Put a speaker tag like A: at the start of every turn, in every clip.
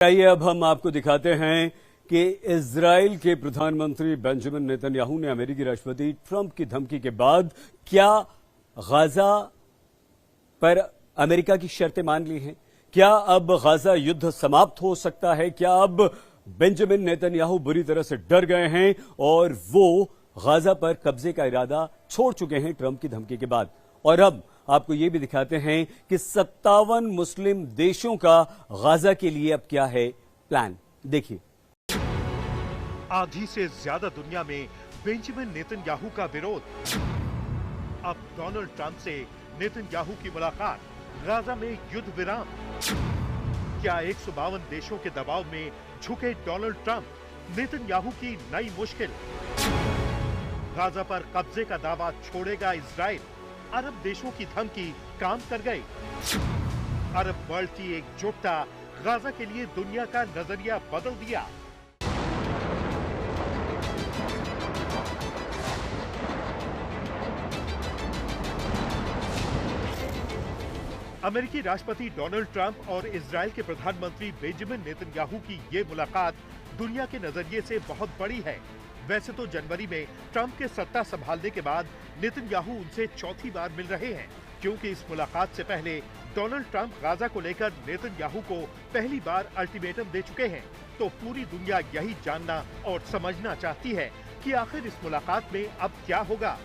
A: आइए अब हम आपको दिखाते हैं कि इजराइल के प्रधानमंत्री बेंजामिन नेतन्याहू ने अमेरिकी राष्ट्रपति ट्रंप की धमकी के बाद क्या गाजा पर अमेरिका की शर्तें मान ली हैं। क्या अब गाजा युद्ध समाप्त हो सकता है? क्या अब बेंजामिन नेतन्याहू बुरी तरह से डर गए हैं और वो गाजा पर कब्जे का इरादा छोड़ चुके हैं ट्रंप की धमकी के बाद? और अब आपको ये भी दिखाते हैं कि 57 मुस्लिम देशों का गाजा के लिए अब क्या है प्लान। देखिए,
B: आधी से ज्यादा दुनिया में बेंजामिन नेतन्याहू का विरोध। अब डोनाल्ड ट्रंप से नेतन्याहू की मुलाकात, गाजा में युद्ध विराम। क्या 152 देशों के दबाव में झुके डोनाल्ड ट्रंप? नेतन्याहू की नई मुश्किल। गाजा पर कब्जे का दावा छोड़ेगा इजराइल? अरब देशों की धमकी काम कर गई। अरब वर्ल्ड की एकजुटता गाजा के लिए दुनिया का नजरिया बदल दिया। अमेरिकी राष्ट्रपति डोनाल्ड ट्रंप और इजराइल के प्रधानमंत्री बेंजामिन नेतन्याहू की ये मुलाकात दुनिया के नजरिए से बहुत बड़ी है। वैसे तो जनवरी में ट्रंप के सत्ता संभालने के बाद नेतन्याहू उनसे चौथी बार मिल रहे हैं, क्योंकि इस मुलाकात से पहले डोनाल्ड ट्रंप गाजा को लेकर नेतन्याहू को पहली बार अल्टीमेटम दे चुके हैं। तो पूरी दुनिया यही जानना और समझना चाहती है कि आखिर इस मुलाकात में अब क्या होगा।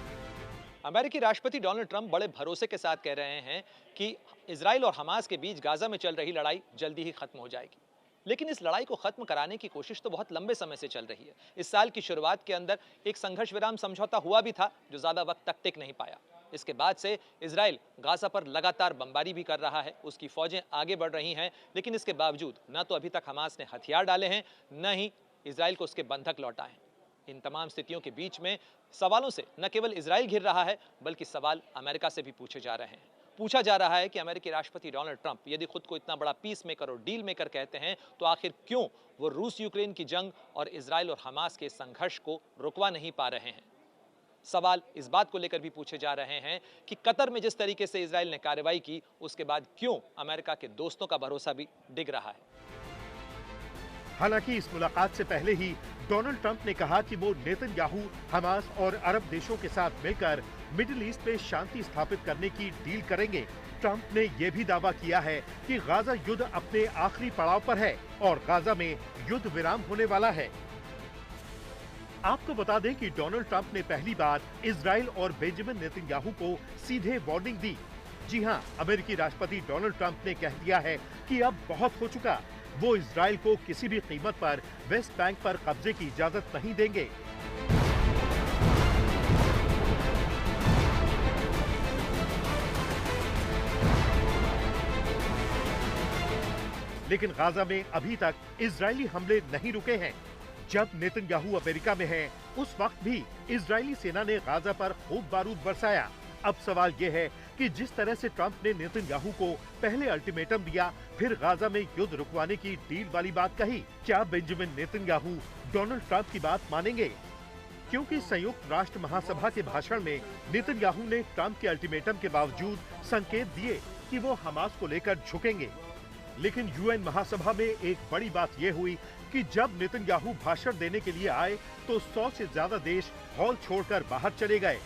C: अमेरिकी राष्ट्रपति डोनाल्ड ट्रंप बड़े भरोसे के साथ कह रहे हैं कि इजराइल और हमास के बीच गाजा में चल रही लड़ाई जल्दी ही खत्म हो जाएगी। लेकिन इस लड़ाई को खत्म कराने की कोशिश तो बहुत लंबे समय से चल रही है। इस साल की शुरुआत के अंदर एक संघर्ष विराम समझौता हुआ भी था, जो ज्यादा वक्त तक टिक नहीं पाया। इसके बाद से इजराइल गाजा पर लगातार बमबारी भी कर रहा है, उसकी फौजें आगे बढ़ रही हैं, लेकिन इसके बावजूद न तो अभी तक हमास ने हथियार डाले हैं, न ही इजराइल को उसके बंधक लौटाए हैं। इन तमाम स्थितियों के बीच में सवालों से न केवल इजराइल घिर रहा है, बल्कि सवाल अमेरिका से भी पूछे जा रहे हैं। पूछा जा रहा है कि अमेरिकी राष्ट्रपति डोनाल्ड ट्रंप यदि खुद को इतना बड़ा पीस मेकर और डील मेकर कहते हैं, तो आखिर क्यों वो रूस यूक्रेन की जंग और इजराइल और हमास के संघर्ष को रुकवा नहीं पा रहे हैं। सवाल इस बात को लेकर भी पूछे जा रहे हैं कि कतर में जिस तरीके से इजराइल ने कार्रवाई की, उसके बाद क्यों अमेरिका के दोस्तों का भरोसा भी डिग रहा है।
B: हालांकि इस मुलाकात से पहले ही डोनाल्ड ट्रंप ने कहा कि वो नेतन्याहू, हमास और अरब देशों के साथ मिलकर मिडिल ईस्ट में शांति स्थापित करने की डील करेंगे। ट्रंप ने यह भी दावा किया है कि गाजा युद्ध अपने आखिरी पड़ाव पर है और गाजा में युद्ध विराम होने वाला है। आपको बता दें कि डोनाल्ड ट्रंप ने पहली बार इजराइल और बेंजामिन नेतन्याहू को सीधे वार्निंग दी। जी हां, अमेरिकी राष्ट्रपति डोनाल्ड ट्रंप ने कह दिया है कि अब बहुत हो चुका। वो इजराइल को किसी भी कीमत पर वेस्ट बैंक पर कब्जे की इजाजत नहीं देंगे। लेकिन गाजा में अभी तक इजरायली हमले नहीं रुके हैं। जब नेतन्याहू अमेरिका में हैं, उस वक्त भी इजरायली सेना ने गाजा पर खूब बारूद बरसाया। अब सवाल यह है कि जिस तरह से ट्रंप ने नेतन्याहू को पहले अल्टीमेटम दिया, फिर गाजा में युद्ध रुकवाने की डील वाली बात कही, क्या बेंजामिन नेतन्याहू डोनाल्ड ट्रंप की बात मानेंगे? क्योंकि संयुक्त राष्ट्र महासभा के भाषण में नेतन्याहू ने ट्रंप के अल्टीमेटम के बावजूद संकेत दिए कि वो हमास को लेकर झुकेंगे। लेकिन यूएन महासभा में एक बड़ी बात यह हुई कि जब नेतन्याहू भाषण देने के लिए आए, तो 100 से ज्यादा देश हॉल छोड़कर बाहर चले गए।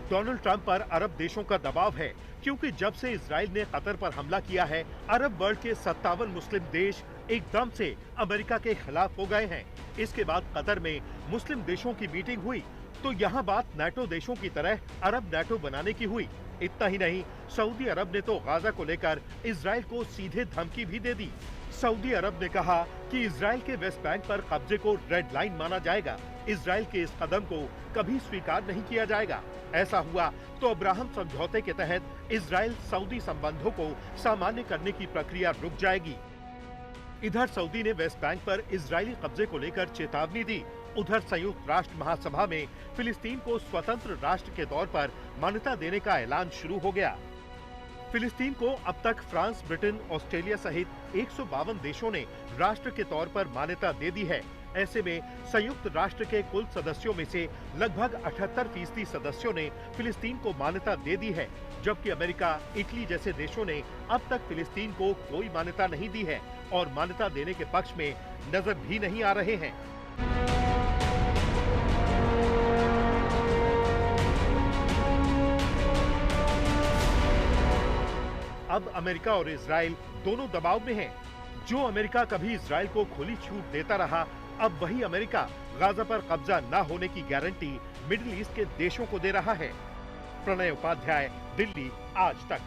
B: डोनाल्ड ट्रंप पर अरब देशों का दबाव है, क्योंकि जब से इजराइल ने कतर पर हमला किया है, अरब वर्ल्ड के 57 मुस्लिम देश एकदम से अमेरिका के खिलाफ हो गए हैं। इसके बाद कतर में मुस्लिम देशों की मीटिंग हुई, तो यहाँ बात नाटो देशों की तरह अरब नाटो बनाने की हुई। इतना ही नहीं, सऊदी अरब ने तो गाजा को लेकर इजराइल को सीधे धमकी भी दे दी। सऊदी अरब ने कहा कि इजराइल के वेस्ट बैंक पर कब्जे को रेड लाइन माना जाएगा। इजराइल के इस कदम को कभी स्वीकार नहीं किया जाएगा। ऐसा हुआ तो अब्राहम समझौते के तहत इजराइल सऊदी संबंधों को सामान्य करने की प्रक्रिया रुक जाएगी। इधर सऊदी ने वेस्ट बैंक पर इजरायली कब्जे को लेकर चेतावनी दी। उधर संयुक्त राष्ट्र महासभा में फिलिस्तीन को स्वतंत्र राष्ट्र के तौर पर मान्यता देने का ऐलान शुरू हो गया। फिलिस्तीन को अब तक फ्रांस, ब्रिटेन, ऑस्ट्रेलिया सहित 152 देशों ने राष्ट्र के तौर पर मान्यता दे दी है। ऐसे में संयुक्त राष्ट्र के कुल सदस्यों में से लगभग 78% सदस्यों ने फिलिस्तीन को मान्यता दे दी है, जबकि अमेरिका, इटली जैसे देशों ने अब तक फिलिस्तीन को कोई मान्यता नहीं दी है और मान्यता देने के पक्ष में नजर भी नहीं आ रहे हैं। अब अमेरिका और इजराइल दोनों दबाव में हैं। जो अमेरिका कभी इजराइल को खुली छूट देता रहा, अब वही अमेरिका गाजा पर कब्जा न होने की गारंटी मिडिल ईस्ट के देशों को दे रहा है। प्रणय उपाध्याय, दिल्ली, आज तक।